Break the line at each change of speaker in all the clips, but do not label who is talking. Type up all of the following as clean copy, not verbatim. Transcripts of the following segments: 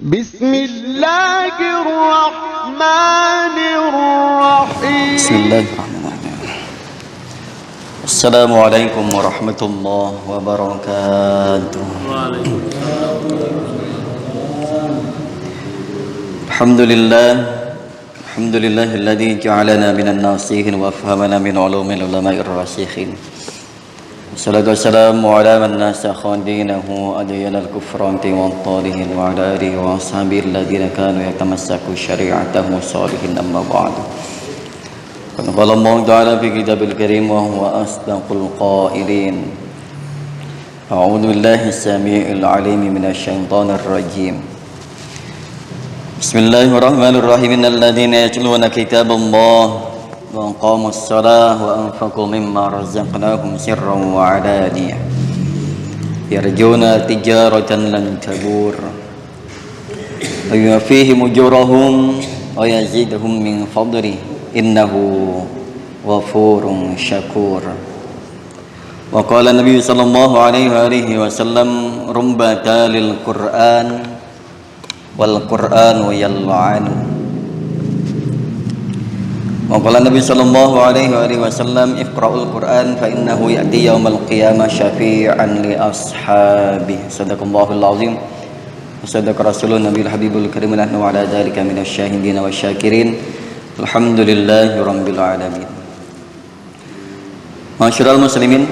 Bismillahirrahmanirrahim.
Bismillahirrahmanirrahim. Assalamualaikum warahmatullahi wabarakatuh. Alhamdulillahilladzi ja'alana minan nasihin wa afhamana min ulumil ulama'ir rasikhin. Wassalatu wassalamu ala man nasakha dinahu adyanal kufranti wa talihin wa ala alihi wa ashabihi alladhina kanu yatamassaku syari'atahu salihin amma ba'du. Qala Allah ta'ala fi kitabil karim wa huwa asdaqul qailin. A'udzu billahi as-sami'il 'alim minasy syaithanir rajim. Bismillahirrahmanirrahim. Innalladzina yatluna kitaballahi wa aqamus salata wa anfaqu mimma razaqnahum sirran wa 'alaniyah yarjuna tijaratan lan tabur wa yuwaffihim ujurahum wa yaziduhum min fadlihi innahu ghafurun syakur. Wa qala Nabi sallallahu alaihi wasallam rumba talil Qur'an wal Qur'anu yal'anu. Wa qala Nabi sallallahu alaihi wasallam iqra'ul Qur'an fa innahu ya'ti yaumal qiyamah syafi'an li ashabihi. Sadaqallahul azim wa sadaqa rasulun nabiyul habibul karim wa nahnu ala dzalika minasy syahidin wasyakirin. Alhamdulillahi rabbil alamin. Masyarul muslimin,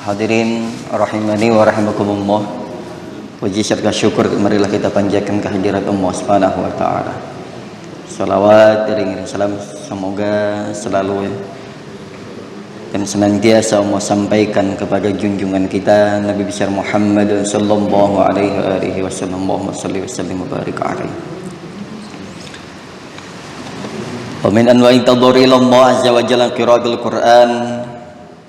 hadirin rahimani wa rahimakumullah. Puji serta syukur marilah kita panjatkan kehadirat Allah Subhanahu wa taala. Salawat dan salam semoga selalu dan senantiasa Allah sampaikan kepada junjungan kita Nabi besar Muhammad sallallahu alaihi wasallam. Allahumma shalli wa sallim wa barik alaihi. Wa min anwa'i tadhuri Allah azza wa jalla qira'atul Qur'an.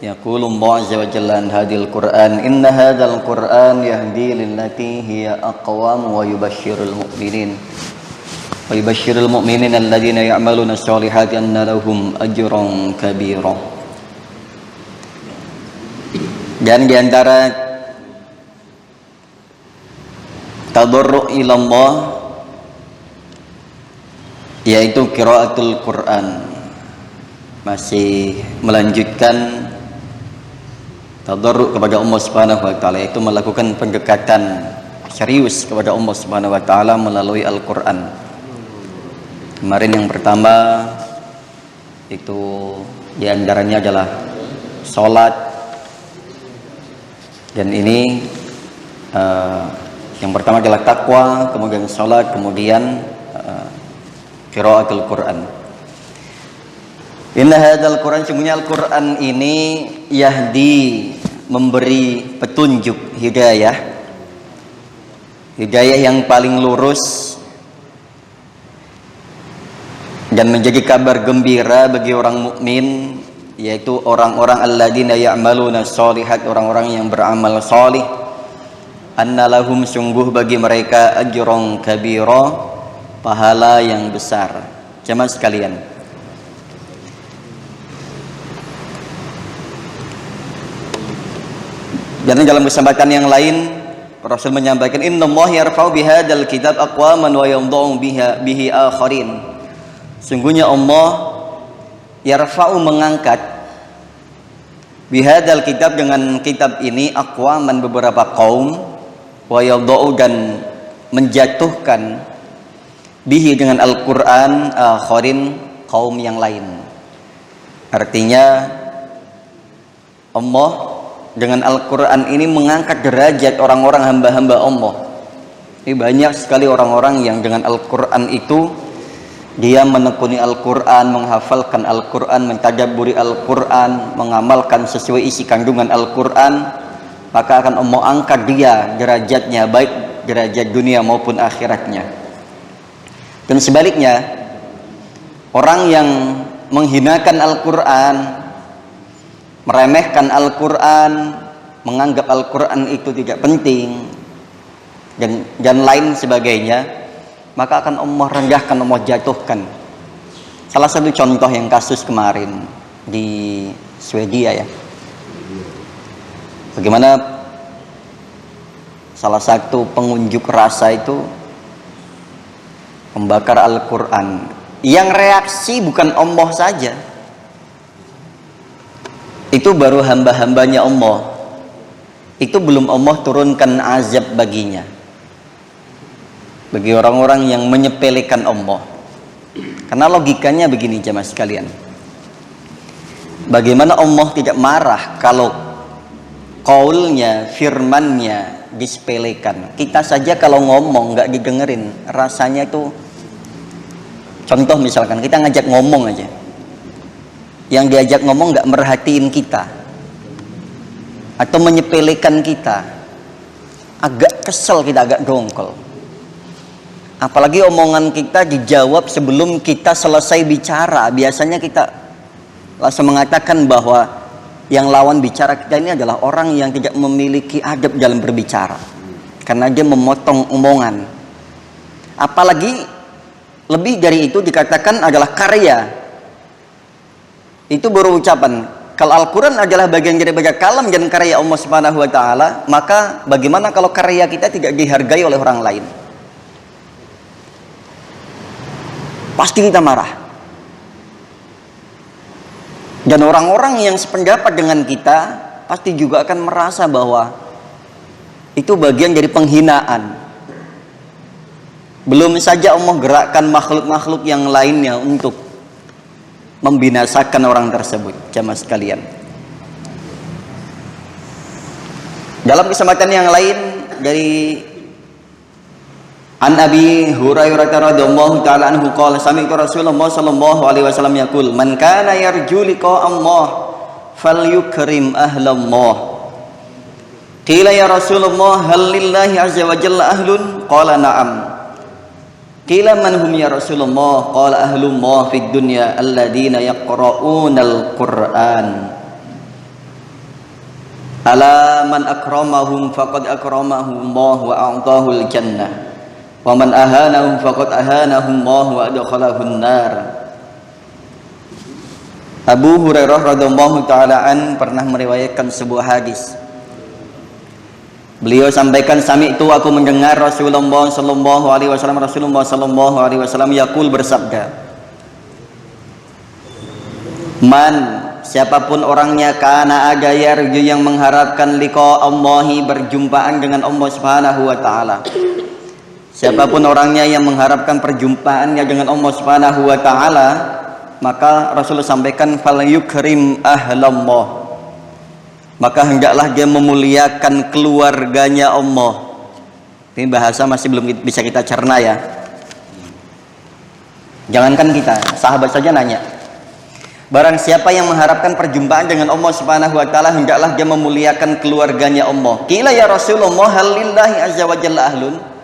Yaqulu Allah azza wa jalla an hadil Qur'an inna hadzal Qur'an yahdi lillati hiya aqwam wa yubashshirul mu'minin alladzina ya'maluna sholihati anna lahum ajran kabira. Dan di antara tadarru' ila Allah yaitu qiraatul Quran, masih melanjutkan tadarru' kepada Allah Subhanahu wa taala, yaitu melakukan pendekatan serius kepada Allah Subhanahu wa taala melalui Al-Qur'an. Kemarin yang pertama itu diantaranya adalah sholat, dan ini yang pertama adalah takwa, kemudian sholat, kemudian qiraatul Quran. Inna hadzal Quran, sungguhnya Al-Quran ini yahdi, memberi petunjuk, hidayah yang paling lurus dan menjadi kabar gembira bagi orang mukmin, yaitu orang-orang alladzina ya'maluna sholihat, orang-orang yang beramal salih. Annalahum, sungguh bagi mereka ajron kabira, pahala yang besar. Jemaah sekalian, dan dalam kesempatan yang lain Rasul menyampaikan innallaha yarfa'u bihadzal kitab aqwaman wa yadh'u bihi akharin. Sungguhnya Allah yarfa'u, mengangkat, bihadzal kitab, dengan kitab ini, aqwaman, beberapa kaum, wa yadh'u, dan menjatuhkan, bihi, dengan Al-Qur'an, akharin, kaum yang lain. Artinya Allah dengan Al-Quran ini mengangkat derajat orang-orang hamba-hamba Allah. Ini banyak sekali orang-orang yang dengan Al-Quran itu dia menekuni Al-Quran, menghafalkan Al-Quran, mentadabburi Al-Quran, mengamalkan sesuai isi kandungan Al-Quran, maka akan Allah angkat dia derajatnya, baik derajat dunia maupun akhiratnya. Dan sebaliknya, orang yang menghinakan Al-Quran, meremehkan Al-Quran, menganggap Al-Quran itu tidak penting, dan lain sebagainya, maka akan Allah rendahkan, Allah jatuhkan. Salah satu contoh yang kasus kemarin di Swedia ya, bagaimana salah satu pengunjuk rasa itu Pembakar Al-Quran. Yang reaksi bukan Allah saja, itu baru hamba-hambanya Allah. Itu belum Allah turunkan azab baginya, bagi orang-orang yang menyepelekan Allah. Karena logikanya begini jemaah sekalian, bagaimana Allah tidak marah kalau qaulnya, firmannya disepelekan? Kita saja kalau ngomong nggak didengerin, rasanya itu, contoh misalkan kita ngajak ngomong aja, yang diajak ngomong nggak merhatiin kita atau menyepelekan kita, agak kesel kita, agak dongkol. Apalagi omongan kita dijawab sebelum kita selesai bicara. Biasanya kita langsung mengatakan bahwa yang lawan bicara kita ini adalah orang yang tidak memiliki adab dalam berbicara, karena dia memotong omongan. Apalagi lebih dari itu dikatakan adalah karya. Itu baru ucapan. Kalau Al-Quran adalah bagian daripada kalam dan karya Allah Subhanahu wa Ta'ala, maka bagaimana kalau karya kita tidak dihargai oleh orang lain? Pasti kita marah. Dan orang-orang yang sependapat dengan kita pasti juga akan merasa bahwa itu bagian dari penghinaan. Belum saja Allah gerakkan makhluk-makhluk yang lainnya untuk membinasakan orang tersebut. Jamaah sekalian, dalam kesempatan yang lain dari An Abi Hurairah radhiyallahu ta'ala anhu qala sami'tu Rasulullah sallallahu alaihi wasallam yaqul man kana yarju liqa Allah falyukrim ahlallah. Qila ya Rasulullah hal lillahi azza wa jalla ahlun? Qala na'am. Qila man hum ya Rasulullah? Qala ahlullah fid dunya alladziina yaqra'unal Qur'an. Ala man akramahum faqad akramahu Allah wa a'tahul jannah. Wa man ahanahum faqad ahanahum Allah wa adkhalahun nar. Abu Hurairah radhiyallahu taala an pernah meriwayatkan sebuah hadis. Beliau sampaikan, sami'tu, aku mendengar Rasulullah sallallahu alaihi wasallam yaqul, bersabda, man, siapapun orangnya, kana ada yarju, yang mengharapkan liqa Allahi, berjumpaan dengan Allah Subhanahu wa taala. Siapapun orangnya yang mengharapkan perjumpaannya dengan Allah Subhanahu wa taala, maka Rasulullah sampaikan fal yukrim ahlallah, maka hendaklah dia memuliakan keluarganya Allah. Ini bahasa masih belum bisa kita cerna ya. Jangankan kita, sahabat saja nanya, barang siapa yang mengharapkan perjumpaan dengan Allah Subhanahu wa taala, hendaklah dia memuliakan keluarganya Allah. Qila ya Rasulullah hal lillahi azza wa jalla ahlun?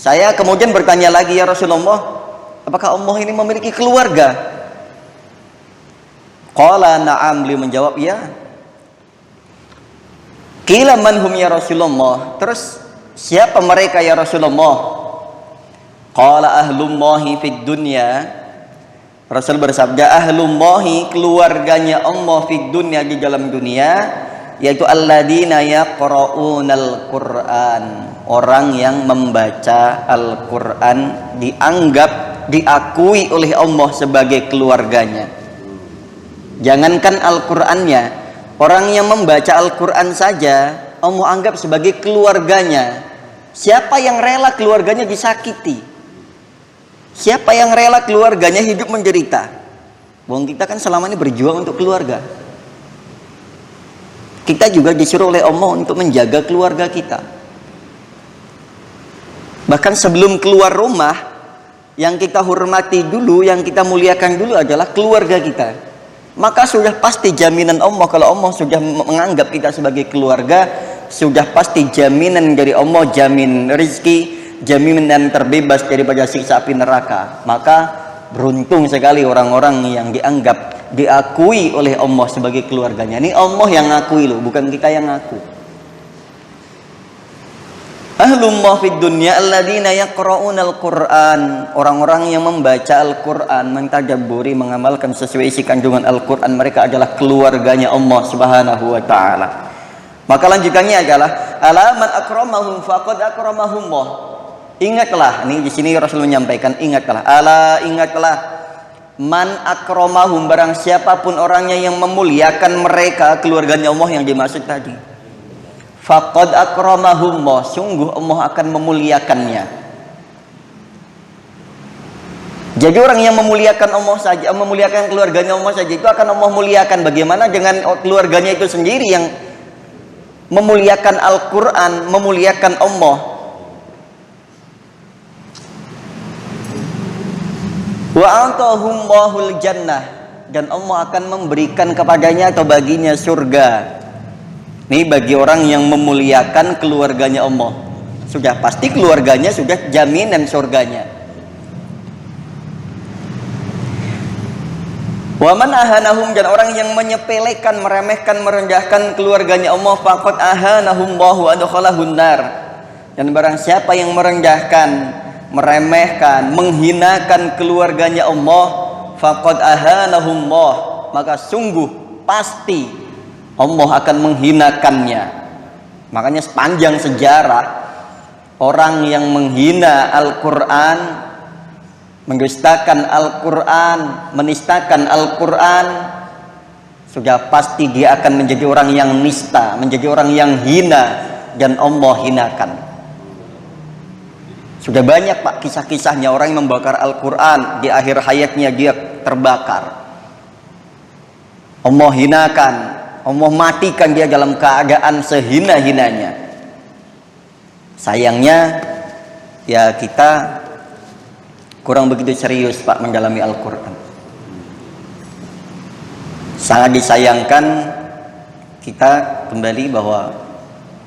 Saya kemudian bertanya lagi, ya Rasulullah, apakah Allah ini memiliki keluarga? Qala na'am, beliau menjawab, ya. Qila man hum ya Rasulullah? Terus siapa mereka ya Rasulullah? Qala ahlullahi fid dunya. Rasul bersabda, ahlullahi, keluarganya Allah, fid dunya, di dalam dunia, yaitu alladzina yaqra'unal Qur'an, orang yang membaca Al-Quran, dianggap, diakui oleh Allah sebagai keluarganya. Jangankan Al-Qurannya, orang yang membaca Al-Quran saja Allah anggap sebagai keluarganya. Siapa yang rela keluarganya disakiti? Siapa yang rela keluarganya hidup menderita? Wong kita kan selama ini berjuang untuk keluarga. Kita juga disuruh oleh Allah untuk menjaga keluarga kita. Bahkan sebelum keluar rumah, yang kita hormati dulu, yang kita muliakan dulu adalah keluarga kita. Maka sudah pasti jaminan Allah, kalau Allah sudah menganggap kita sebagai keluarga, sudah pasti jaminan dari Allah, jamin rezeki, jaminan terbebas daripada siksa api neraka. Maka beruntung sekali orang-orang yang dianggap, diakui oleh Allah sebagai keluarganya. Ini Allah yang ngakui loh, bukan kita yang ngaku. Ahlullah fid dunya alladzina yaqra'unal Qur'an, orang-orang yang membaca Al-Qur'an, mentadabburi, mengamalkan sesuai isi kandungan Al-Qur'an, mereka adalah keluarganya Allah Subhanahu wa taala. Maka lanjutannya adalah alaman akramahum faqad akramahumullah. Ingatlah, ini di sini Rasul menyampaikan, ingatlah, ala ingatlah, man akromahum, barang siapapun orangnya yang memuliakan mereka, keluarganya Allah yang dimaksud tadi, faqad akramahumullah, sungguh Allah akan memuliakannya. Jadi orang yang memuliakan Allah saja, memuliakan keluarganya Allah saja, itu akan Allah muliakan. Bagaimana dengan keluarganya itu sendiri yang memuliakan Al-Quran, memuliakan Allah? Wa atahumul jannah, dan Allah akan memberikan kepadanya atau baginya surga. Ini bagi orang yang memuliakan keluarganya Allah, sudah pasti keluarganya sudah jaminan surganya. Wa man ahanahum, dan orang yang menyepelekan, meremehkan, merendahkan keluarganya Allah, faqad ahanahum wa adkhalahun nar, dan barang siapa yang merendahkan, meremehkan, menghinakan keluarganya Allah, faqad ahanahumullah, maka sungguh pasti Allah akan menghinakannya. Makanya sepanjang sejarah orang yang menghina Al-Quran, mendustakan Al-Quran, menistakan Al-Quran, sudah pasti dia akan menjadi orang yang nista, menjadi orang yang hina, dan Allah hinakan. Sudah banyak Pak kisah-kisahnya orang yang membakar Al-Quran, di akhir hayatnya dia terbakar. Allah hinakan, Allah matikan dia dalam keadaan sehina-hinanya. Sayangnya ya kita kurang begitu serius Pak mendalami Al-Quran. Sangat disayangkan kita kembali bahwa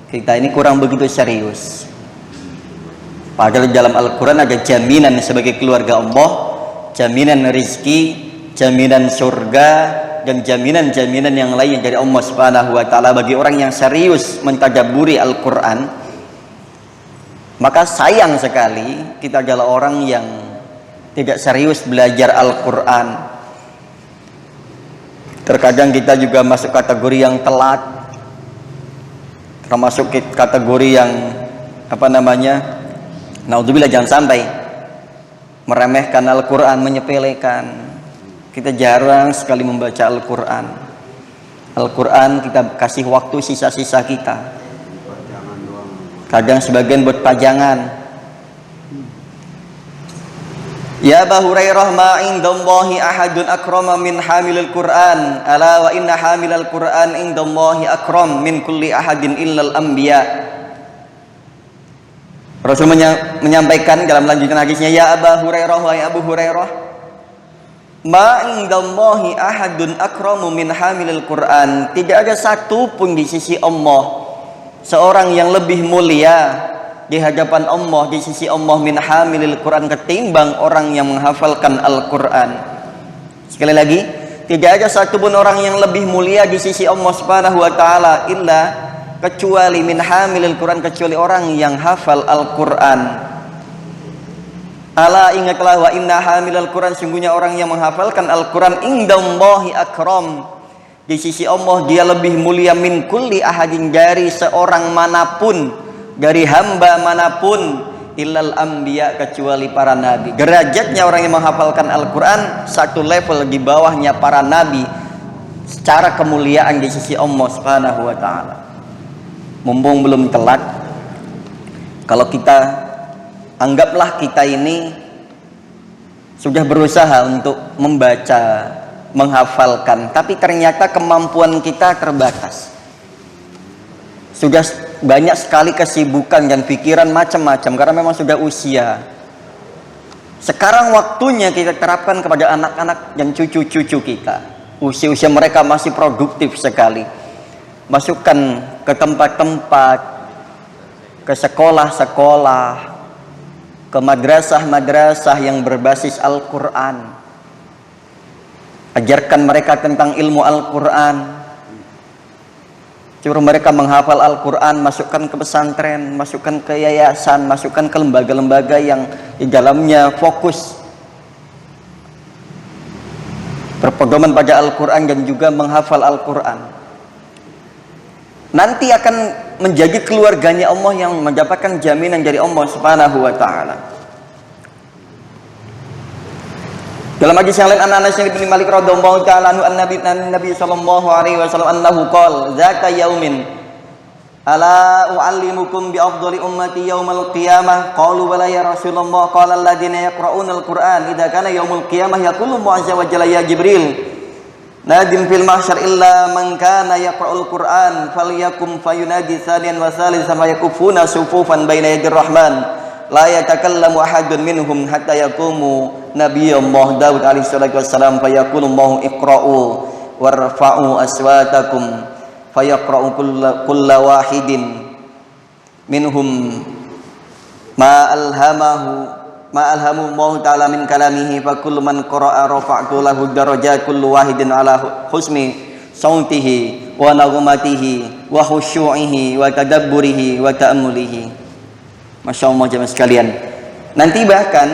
kita ini kurang begitu serius. Padahal dalam Al-Quran ada jaminan sebagai keluarga Allah, jaminan rizki, jaminan surga, dan jaminan-jaminan yang lain dari Allah Subhanahu wa Ta'ala bagi orang yang serius mentadabburi Al-Quran. Maka sayang sekali kita adalah orang yang tidak serius belajar Al-Quran. Terkadang kita juga masuk kategori yang telat, termasuk kategori yang naudzubillah, jangan sampai meremehkan Al-Quran, menyepelekan. Kita jarang sekali membaca Al-Quran. Al-Quran kita kasih waktu sisa-sisa kita. Kadang sebagian buat pajangan. Ya Aba Hurairah, ma indallahi ahadun akrama min hamilil Quran, ala wa inna hamilal Quran indallahi akram min kulli ahadin illal anbiya. Rasul menyampaikan dalam lanjutan hadisnya, ya Aba Hurairah, wahai Abu Hurairah, ma indallahi ahadun akramu min hamilil Quran, tidak ada satu pun di sisi Allah seorang yang lebih mulia di hadapan Allah, di sisi Allah, min hamilil Quran, ketimbang orang yang menghafalkan Al-Quran. Sekali lagi, tidak ada satu pun orang yang lebih mulia di sisi Allah Subhanahu wa Ta'ala illa, kecuali min hamilil Quran, kecuali orang yang hafal Al-Quran. Ala ingatlah, wa inna hamilal Quran, sungguhnya orang yang menghafalkan Al-Quran, indallahi akram, di sisi Allah dia lebih mulia, min kulli ahadin, dari seorang manapun, dari hamba manapun, illal anbiya, kecuali para nabi. Derajatnya orang yang menghafalkan Al-Quran satu level di bawahnya para nabi secara kemuliaan di sisi Allah Subhanahu wa Ta'ala. Mumpung belum telat, kalau kita anggaplah kita ini sudah berusaha untuk membaca, menghafalkan, tapi ternyata kemampuan kita terbatas. Sudah banyak sekali kesibukan dan pikiran macam-macam karena memang sudah usia. Sekarang waktunya kita terapkan kepada anak-anak dan cucu-cucu kita. Usia-usia mereka masih produktif sekali. Masukkan ke tempat-tempat, ke sekolah-sekolah, ke madrasah-madrasah yang berbasis Al-Quran. Ajarkan mereka tentang ilmu Al-Quran. Suruh mereka menghafal Al-Quran, masukkan ke pesantren, masukkan ke yayasan, masukkan ke lembaga-lembaga yang di dalamnya fokus berpedoman pada Al-Quran dan juga menghafal Al-Quran. Nanti akan menjadi keluarganya Allah yang mendapatkan jaminan dari Allah Subhanahu wa taala. Dalam hadis yang lain, Anas bin Malik radhiyallahu taala anhu an-nabi sallallahu alaihi wasallam annahu qala zata yaumin ala uallimukum bi afdali ummati yaumal qiyamah qalu bala ya Rasulullah qala alladziina yaqra'una al-Qur'an idza kana yaumul qiyamah yaqulu azza wa jalla ya Jibril nadim fil mahsyar illa man kana yaqra'ul Qur'an falyakum fayunadi thaniyan wa thalithan fayakufuna sufufan baina yadir rahman la yatakallamu ahadun minhum hatta yaqumu nabiyullah Daud alaihi salatu wassalam fayaqulu Allahu iqra'u warfa'u aswatakum fayaqra'u kulla wahidin minhum ma alhamu Allah ta'ala min kalamihi fa kullu man qara'a rafa'tu lahu darajat kullu wahidin ala husni sautihi wa naghmatihi wa khusyu'ihi wa tadabburihi wa ta'ammulihi. Masya Allah jemaah sekalian, nanti bahkan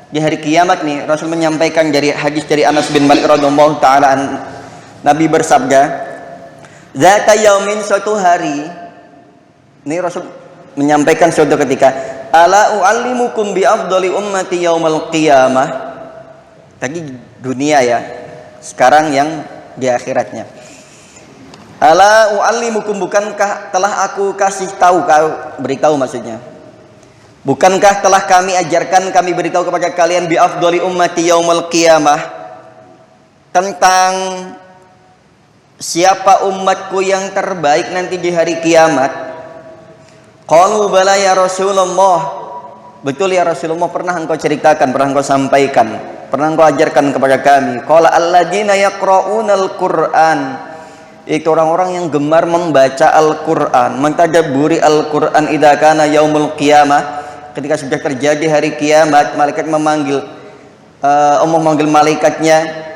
di hari kiamat nih Rasul menyampaikan dari hadis dari Anas bin Malik radhiyallahu ta'ala Nabi bersabda, zata yaumin, suatu hari ini Rasul menyampaikan suatu ketika, ala uallimukum bi afdali ummati yaumal qiyamah. Tadi dunia ya, sekarang yang di akhiratnya. Ala uallimukum, bukankah telah aku kasih tahu, beritahu maksudnya, bukankah telah kami ajarkan, kami beritahu kepada kalian bi afdali ummati yaumal qiyamah, tentang siapa umatku yang terbaik nanti di hari kiamat. Qalu bala ya Rasulullah, betul ya Rasulullah, pernah engkau ceritakan, pernah engkau sampaikan, pernah engkau ajarkan kepada kami. Qala alladzina yaqra'unal Qur'an, itu orang-orang yang gemar membaca Al-Qur'an, mentadabburi Al-Qur'an idza kana yaumul qiyamah, ketika sudah terjadi hari kiamat, malaikat memanggil Allah memanggil malaikatnya,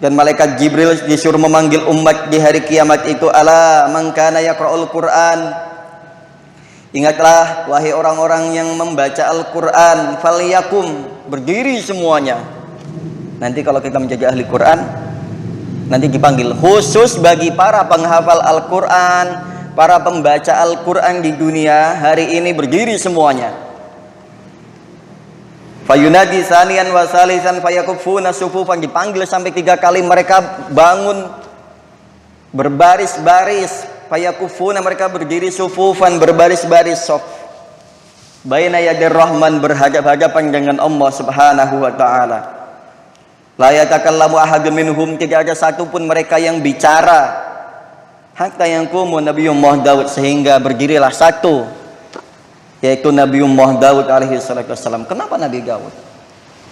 dan malaikat Jibril disuruh memanggil umat di hari kiamat itu, ala man kana yaqra'ul Qur'an, ingatlah wahai orang-orang yang membaca Al-Qur'an, falyakum, berdiri semuanya. Nanti kalau kita menjadi ahli Qur'an, nanti dipanggil khusus bagi para penghafal Al-Qur'an, para pembaca Al-Qur'an di dunia hari ini, berdiri semuanya. Fayunadi sanian wa salisan fayakufuna sufufan, dipanggil sampai 3 kali, mereka bangun berbaris-baris, fayakufuna, mereka berdiri, sufufan, berbaris-baris, sof baina yadir rahman, berhadap-hadapan dengan Allah Subhanahu wa taala. La yatakallamu ahadun minhum, tidak ada satupun mereka yang bicara, hatta yanqumu nabiyullah Daud, sehingga berdirilah satu, yaitu Nabiullah Daud alaihi salatu wassalam. Kenapa Nabi Daud?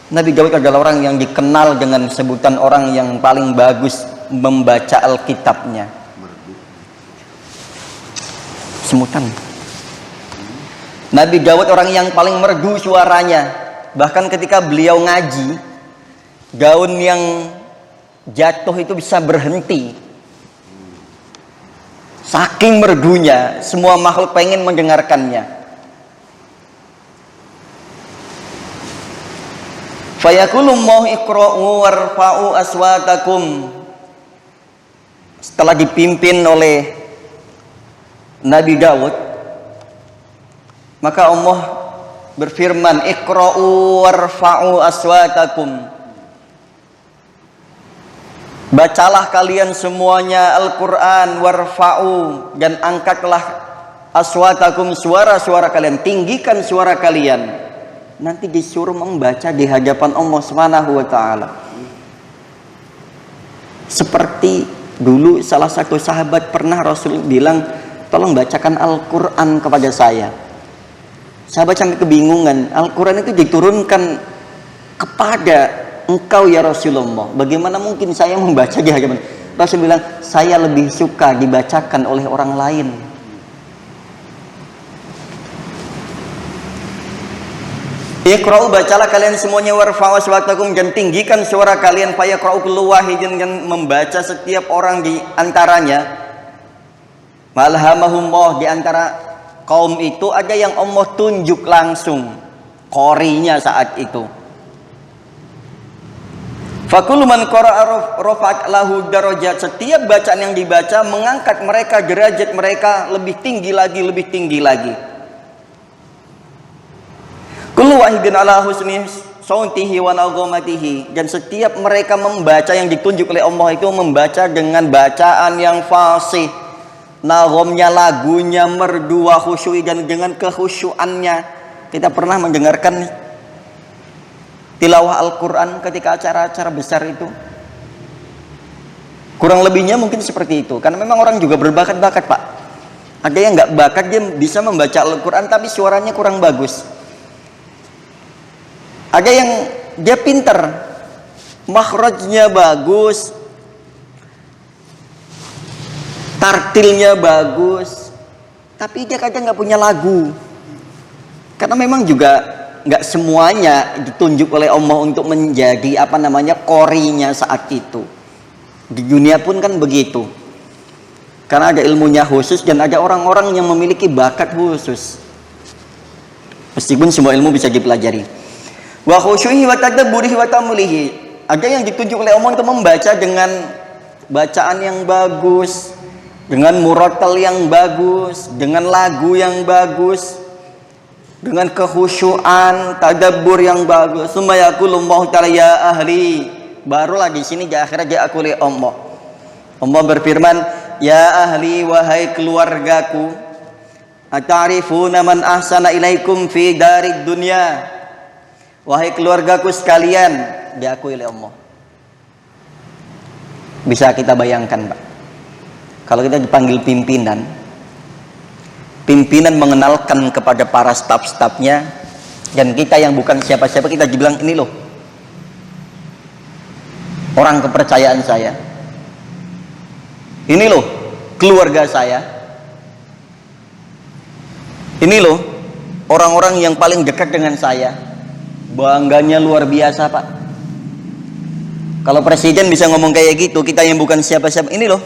Nabi Daud adalah orang yang dikenal dengan sebutan orang yang paling bagus membaca Alkitabnya. Semutan. Nabi Daud orang yang paling merdu suaranya. Bahkan ketika beliau ngaji, gaun yang jatuh itu bisa berhenti. Saking merdunya, semua makhluk pengen mendengarkannya. Fayaqulu mau iqra'u warfa'u aswatakum. Setelah dipimpin oleh Nabi Daud, maka Allah berfirman, iqra'u warfa'u aswatakum, bacalah kalian semuanya Al-Quran, warfa'u, dan angkatlah aswatakum, suara-suara kalian, tinggikan suara kalian. Nanti disuruh membaca di hadapan Allah Subhanahu wa taala. Seperti dulu salah satu sahabat pernah Rasul bilang, tolong bacakan Al-Quran kepada saya. Sahabat sampai kebingungan, Al-Quran itu diturunkan kepada engkau ya Rasulullah, bagaimana mungkin saya membaca di hadapan? Rasul bilang, saya lebih suka dibacakan oleh orang lain. Iqra'u, bacalah kalian semuanya, warfa'u aswatakum, dan tinggikan suara kalian, fayaqra'u kullu wahidin, dan membaca setiap orang di antaranya. Malhamahumullah, di antara kaum itu ada yang Allah tunjuk langsung qorinya saat itu. Fakullu man qara'a rafa'at lahu darajat. Setiap bacaan yang dibaca mengangkat mereka, derajat mereka lebih tinggi lagi, lebih tinggi lagi. Kullu wahidin ala husni sautihi wa naghamatihi. Dan setiap mereka membaca, yang ditunjuk oleh Allah itu membaca dengan bacaan yang fasih, naghamnya, lagunya merdu, wa khusyui, dan dengan kekhusyuannya. Kita pernah mendengarkan tilawah Al-Quran ketika acara-acara besar itu. Kurang lebihnya mungkin seperti itu. Karena memang orang juga berbakat-bakat, Pak. Ada yang nggak bakat, dia bisa membaca Al-Quran tapi suaranya kurang bagus. Ada yang dia pinter, makhrajnya bagus, tartilnya bagus, tapi dia kadang nggak punya lagu. Karena memang juga nggak semuanya ditunjuk oleh Allah untuk menjadi korinya saat itu. Di dunia pun kan begitu, karena ada ilmunya khusus dan ada orang-orang yang memiliki bakat khusus. Meskipun semua ilmu bisa dipelajari. Wa khusyuhi wa tadabburihi wa tamulihi. Ada yang ditunjuk oleh Allah untuk membaca dengan bacaan yang bagus, dengan murattal yang bagus, dengan lagu yang bagus, dengan kekhusyuan, tadabbur yang bagus. Summa yaqulullahu ta'ala ya ahli. Barulah di sini di akhirat dia akuli Allah. Allah berfirman, ya ahli, wahai keluargaku, ata'rifuna man ahsana ilaikum fi darid dunya. Wahai keluargaku sekalian, diakui oleh Allah. Bisa kita bayangkan, Pak, kalau kita dipanggil pimpinan mengenalkan kepada para staf-stafnya, dan kita yang bukan siapa-siapa, kita dibilang, ini loh orang kepercayaan saya, ini loh keluarga saya, ini loh orang-orang yang paling dekat dengan saya. Bangganya luar biasa, Pak. Kalau presiden bisa ngomong kayak gitu, kita yang bukan siapa-siapa, ini loh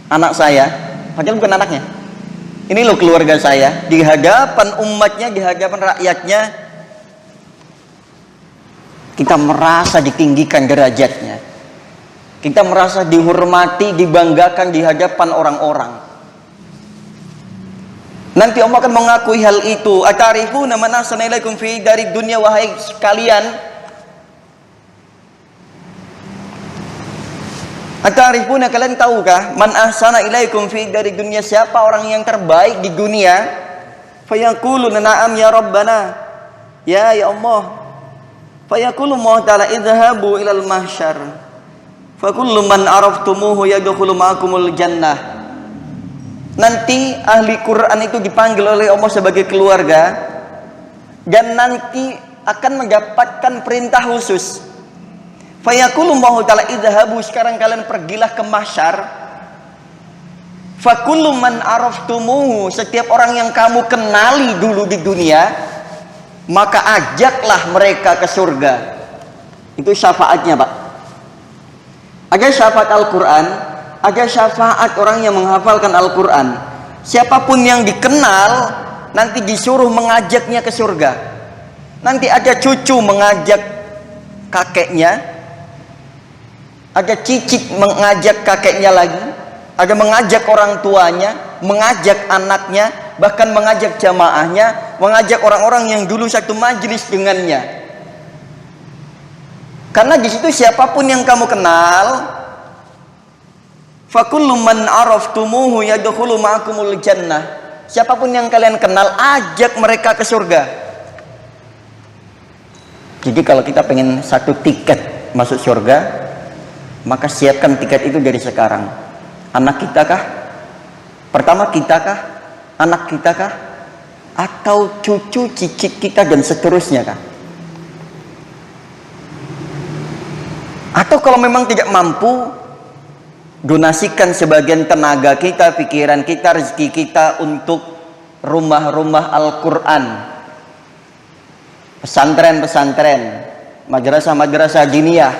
anak saya, padahal bukan anaknya, ini loh keluarga saya, di hadapan umatnya, di hadapan rakyatnya, kita merasa ditinggikan derajatnya, kita merasa dihormati, dibanggakan di hadapan orang-orang. Nanti Allah akan mengakui hal itu. Atarifuna man ahsana ilaikum fi darid dunya. Wahai sekalian, atarifuna, kalian tahukah, man ahsana ilaikum fi darid dunya, siapa orang yang terbaik di dunia? Fayaquluna na'am ya rabbana, ya Allah. Fayaqulu Allah ta'ala idhahabu ilal mahsyar fakullu man araftumuhu yadkhulu ma'akumul jannah. Nanti ahli Quran itu dipanggil oleh Allah sebagai keluarga, dan nanti akan mendapatkan perintah khusus. Fayaqulu Allah ta'ala idhahabu, sekarang kalian pergilah ke mahsyar. Fakullu man araftumuhu, setiap orang yang kamu kenali dulu di dunia, maka ajaklah mereka ke surga. Itu syafaatnya, Pak. Ada syafaat Al-Quran, ada syafaat orang yang menghafalkan Al-Quran. Siapapun yang dikenal nanti disuruh mengajaknya ke surga. Nanti ada cucu mengajak kakeknya, ada cicit mengajak kakeknya lagi, ada mengajak orang tuanya, mengajak anaknya, bahkan mengajak jamaahnya, mengajak orang-orang yang dulu satu majelis dengannya. Karena di situ siapapun yang kamu kenal, fakullu man araftumuhu yadkhulu ma'akumul jannah, siapapun yang kalian kenal, ajak mereka ke surga. Jadi kalau kita pengen satu tiket masuk surga, maka siapkan tiket itu dari sekarang. Anak kita kah? Pertama kita kah? Anak kita kah? Atau cucu, cicit kita dan seterusnya kah? Atau kalau memang tidak mampu, donasikan sebagian tenaga kita, pikiran kita, rezeki kita untuk rumah-rumah Al-Quran, pesantren-pesantren, madrasah-madrasah diniyah,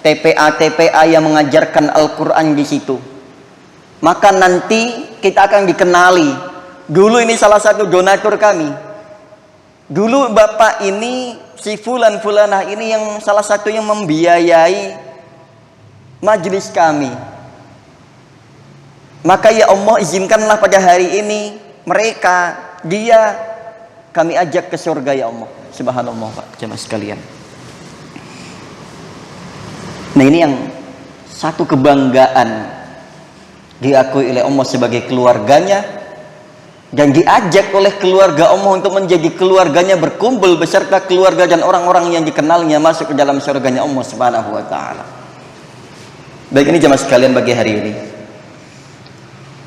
TPA-TPA yang mengajarkan Al-Quran di situ. Maka nanti kita akan dikenali. Dulu ini salah satu donatur kami. Dulu bapak ini, si fulanah ini yang salah satu yang membiayai majelis kami. Maka ya Allah, izinkanlah pada hari ini mereka, dia, kami ajak ke surga ya Allah. Subhanallah Pak, jemaah sekalian. Nah ini yang satu kebanggaan diakui oleh Allah sebagai keluarganya, dan diajak oleh keluarga Allah untuk menjadi keluarganya, berkumpul beserta keluarga dan orang-orang yang dikenalnya masuk ke dalam surganya Allah Subhanahu wa taala. Baik, ini jemaah sekalian bagi hari ini.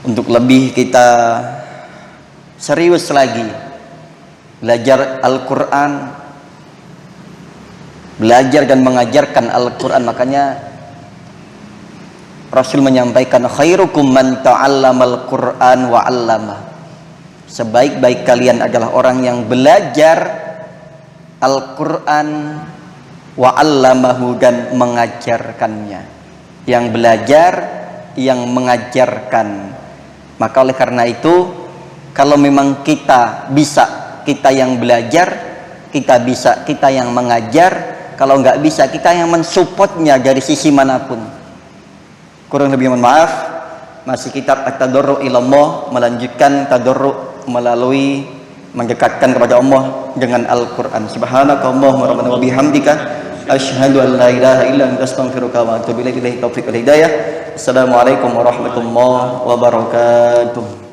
Untuk lebih kita serius lagi belajar Al-Qur'an, belajar dan mengajarkan Al-Qur'an, makanya Rasul menyampaikan khairukum man ta'allamal Qur'an wa 'allama. Sebaik-baik kalian adalah orang yang belajar Al-Quran wa 'allamahu, dan mengajarkannya. Yang belajar, yang mengajarkan. Maka oleh karena itu, kalau memang kita bisa, kita yang belajar, kita bisa, kita yang mengajar. Kalau nggak bisa, kita yang mensupportnya dari sisi manapun. Kurang lebih mohon maaf. Masih kitab At-Tadarru' ilallah, melanjutkan tadarru' melalui mendekatkan kepada Allah dengan Al-Quran. Subhanakallahumma rabbana wa bihamdika asyhadu an la ilaha illa anta astaghfiruka wa atubu ilaik. Taufiq wal hidayah. Assalamualaikum warahmatullahi wabarakatuh.